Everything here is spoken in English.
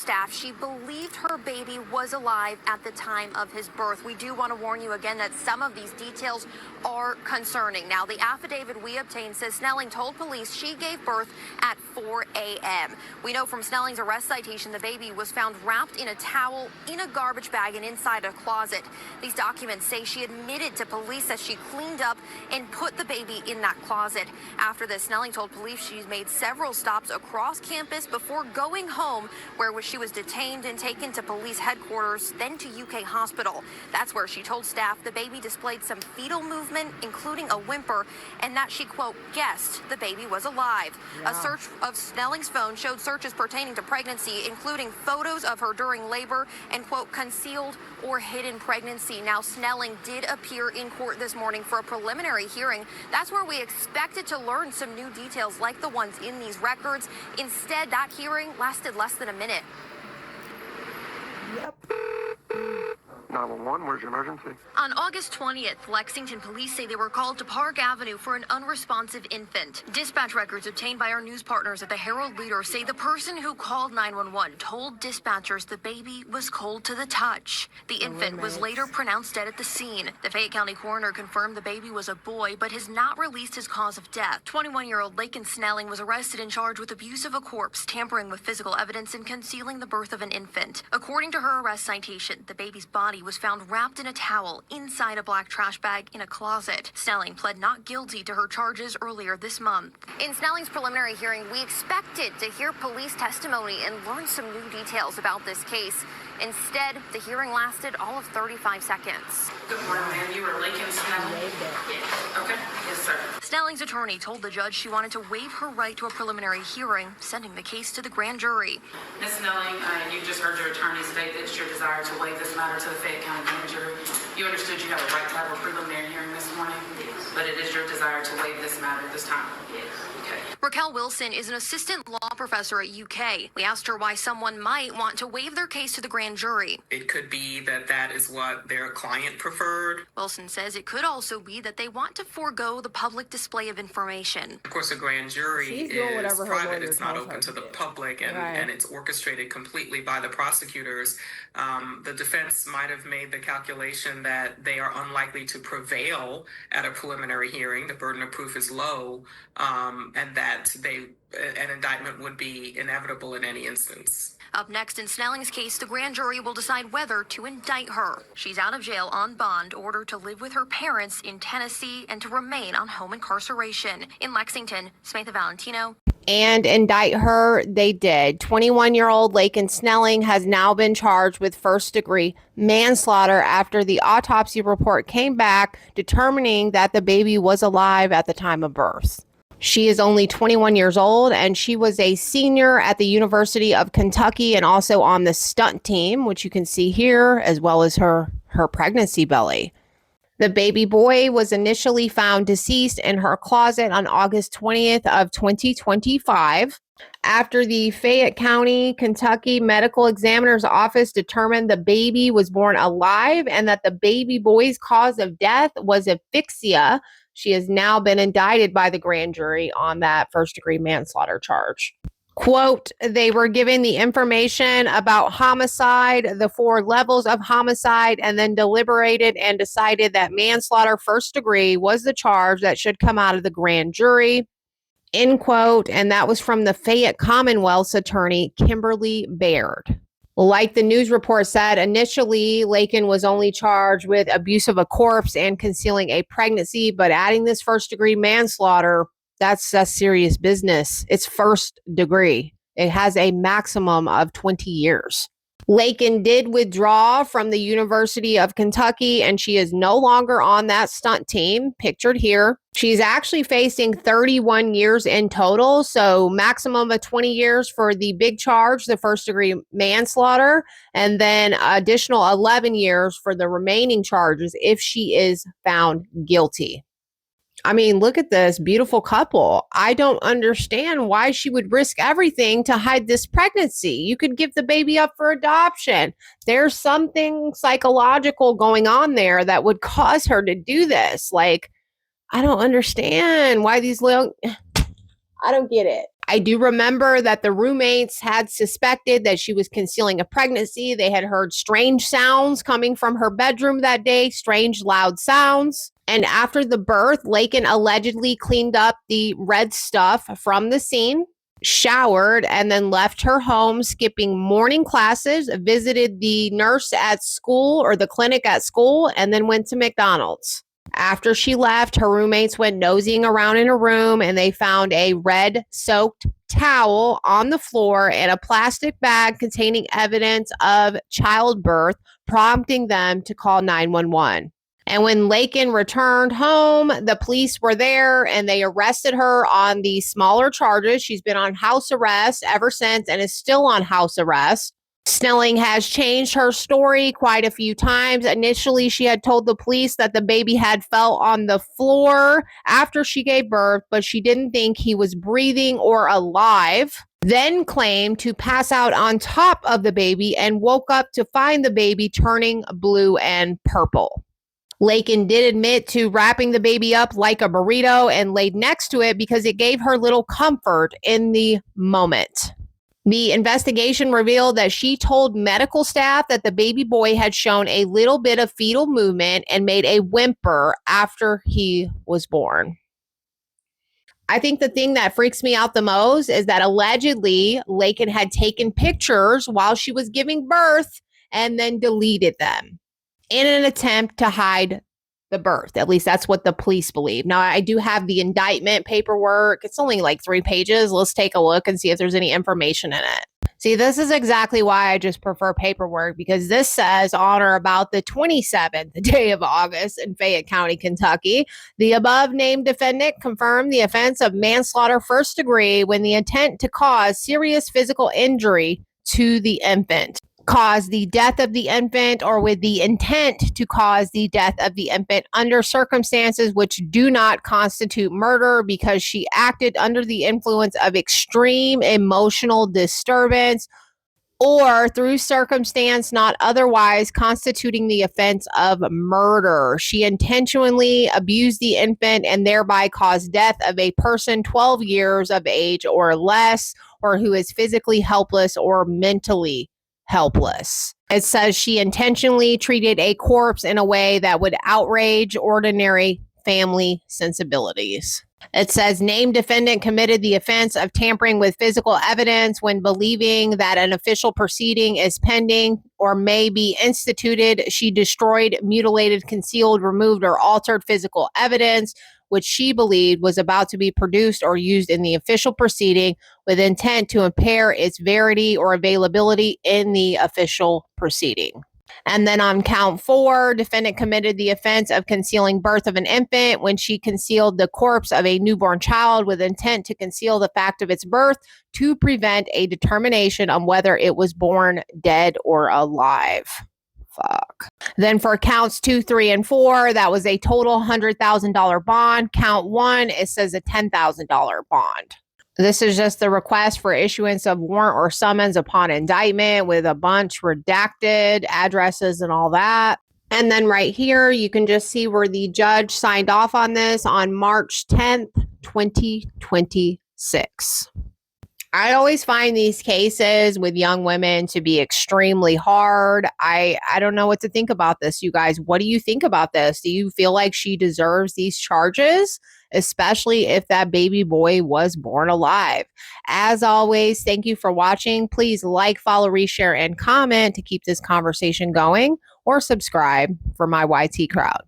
Staff, she believed her baby was alive at the time of his birth. We do want to warn you again that some of these details are concerning. Now, the affidavit we obtained says Snelling told police she gave birth at 4 a.m. We know from Snelling's arrest citation the baby was found wrapped in a towel, in a garbage bag, and inside a closet. These documents say she admitted to police that she cleaned up and put the baby in that closet. After this, Snelling told police she's made several stops across campus before going home, where she was detained and taken to police headquarters, then to UK hospital. That's where she told staff the baby displayed some fetal movement, including a whimper, and that she, quote, guessed the baby was alive. Yeah. A search of Snelling's phone showed searches pertaining to pregnancy, including photos of her during labor and, quote, concealed or hidden pregnancy. Now, Snelling did appear in court this morning for a preliminary hearing. That's where we expected to learn some new details like the ones in these records. Instead, that hearing lasted less than a minute. Yep. 911, where's your emergency? On August 20th, Lexington police say they were called to Park Avenue for an unresponsive infant. Dispatch records obtained by our news partners at the Herald Leader say the person who called 911 told dispatchers the baby was cold to the touch. The infant was later pronounced dead at the scene. The Fayette County coroner confirmed the baby was a boy, but has not released his cause of death. 21-year-old Laken Snelling was arrested and charged with abuse of a corpse, tampering with physical evidence, and concealing the birth of an infant. According to her arrest citation, the baby's body was found wrapped in a towel inside a black trash bag in a closet. Snelling pled not guilty to her charges earlier this month. In Snelling's preliminary hearing, we expected to hear police testimony and learn some new details about this case. Instead, the hearing lasted all of 35 seconds. Good morning, ma'am. You were Laken Snelling? Yeah. Okay. Yes, sir. Snelling's attorney told the judge she wanted to waive her right to a preliminary hearing, sending the case to the grand jury. Ms. Snelling, you just heard your attorney state that it's your desire to waive this matter to the Fayette County grand jury. You understood you have a right to have a preliminary hearing this morning? Yes. But it is your desire to waive this matter this time? Yes. Okay. Raquel Wilson is an assistant law professor at UK. We asked her why someone might want to waive their case to the grand jury. It could be that that is what their client preferred. Wilson says it could also be that they want to forego the public display of information. Of course, a grand jury is private. It's not open to the public, and it's orchestrated completely by the prosecutors. The defense might have made the calculation that they are unlikely to prevail at a preliminary hearing. The burden of proof is low, and that an indictment would be inevitable in any instance. Up next in Snelling's case, the grand jury will decide whether to indict her. She's out of jail on bond, ordered to live with her parents in Tennessee and to remain on home incarceration. In Lexington, Samantha Valentino. And indict her, they did. 21-year-old Laken Snelling has now been charged with first-degree manslaughter after the autopsy report came back determining that the baby was alive at the time of birth. She is only 21 years old, and she was a senior at the University of Kentucky and also on the stunt team, which you can see here, as well as her pregnancy belly. The baby boy was initially found deceased in her closet on August 20th of 2025. After the Fayette County, Kentucky Medical Examiner's Office determined the baby was born alive and that the baby boy's cause of death was asphyxia, she has now been indicted by the grand jury on that first-degree manslaughter charge. Quote, they were given the information about homicide, the 4 levels of homicide, and then deliberated and decided that manslaughter first degree was the charge that should come out of the grand jury, end quote. And that was from the Fayette Commonwealth's attorney, Kimberly Baird. Like the news report said, initially, Laken was only charged with abuse of a corpse and concealing a pregnancy, but adding this first-degree manslaughter, that's serious business. It's first degree. It has a maximum of 20 years. Laken did withdraw from the University of Kentucky, and she is no longer on that stunt team, pictured here. She's actually facing 31 years in total, so maximum of 20 years for the big charge, the first-degree manslaughter, and then additional 11 years for the remaining charges if she is found guilty. I mean, look at this beautiful couple. I don't understand why she would risk everything to hide this pregnancy. You could give the baby up for adoption. There's something psychological going on there that would cause her to do this. Like, I don't understand why I don't get it. I do remember that the roommates had suspected that she was concealing a pregnancy. They had heard strange sounds coming from her bedroom that day, strange loud sounds. And after the birth, Laken allegedly cleaned up the red stuff from the scene, showered, and then left her home, skipping morning classes, visited the nurse at school or the clinic at school, and then went to McDonald's. After she left, her roommates went nosing around in her room and they found a red soaked towel on the floor and a plastic bag containing evidence of childbirth, prompting them to call 911. And when Laken returned home, the police were there and they arrested her on the smaller charges. She's been on house arrest ever since and is still on house arrest. Snelling has changed her story quite a few times. Initially, she had told the police that the baby had fell on the floor after she gave birth, but she didn't think he was breathing or alive. Then claimed to pass out on top of the baby and woke up to find the baby turning blue and purple. Laken did admit to wrapping the baby up like a burrito and laid next to it because it gave her little comfort in the moment. The investigation revealed that she told medical staff that the baby boy had shown a little bit of fetal movement and made a whimper after he was born. I think the thing that freaks me out the most is that allegedly Laken had taken pictures while she was giving birth and then deleted them in an attempt to hide the birth. At least that's what the police believe. Now, I do have the indictment paperwork. It's only like 3 pages. Let's take a look and see if there's any information in it. See, this is exactly why I just prefer paperwork, because this says on or about the 27th day of August in Fayette County, Kentucky, the above named defendant confirmed the offense of manslaughter first degree when the intent to cause serious physical injury to the infant, cause the death of the infant, or with the intent to cause the death of the infant under circumstances which do not constitute murder because she acted under the influence of extreme emotional disturbance or through circumstance not otherwise constituting the offense of murder. She intentionally abused the infant and thereby caused death of a person 12 years of age or less, or who is physically helpless or mentally helpless. It says she intentionally treated a corpse in a way that would outrage ordinary family sensibilities. It says named defendant committed the offense of tampering with physical evidence when believing that an official proceeding is pending or may be instituted. She destroyed, mutilated, concealed, removed, or altered physical evidence which she believed was about to be produced or used in the official proceeding with intent to impair its verity or availability in the official proceeding. And then on count 4, defendant committed the offense of concealing birth of an infant when she concealed the corpse of a newborn child with intent to conceal the fact of its birth to prevent a determination on whether it was born dead or alive. Fuck. Then for counts 2, 3, and 4, that was a total $100,000 bond. Count 1, it says a $10,000 bond. This is just the request for issuance of warrant or summons upon indictment with a bunch redacted addresses and all that. And then right here, you can just see where the judge signed off on this on March 10th, 2026. I always find these cases with young women to be extremely hard. I don't know what to think about this, you guys. What do you think about this? Do you feel like she deserves these charges, especially if that baby boy was born alive? As always, thank you for watching. Please like, follow, reshare, and comment to keep this conversation going, or subscribe for my YT crowd.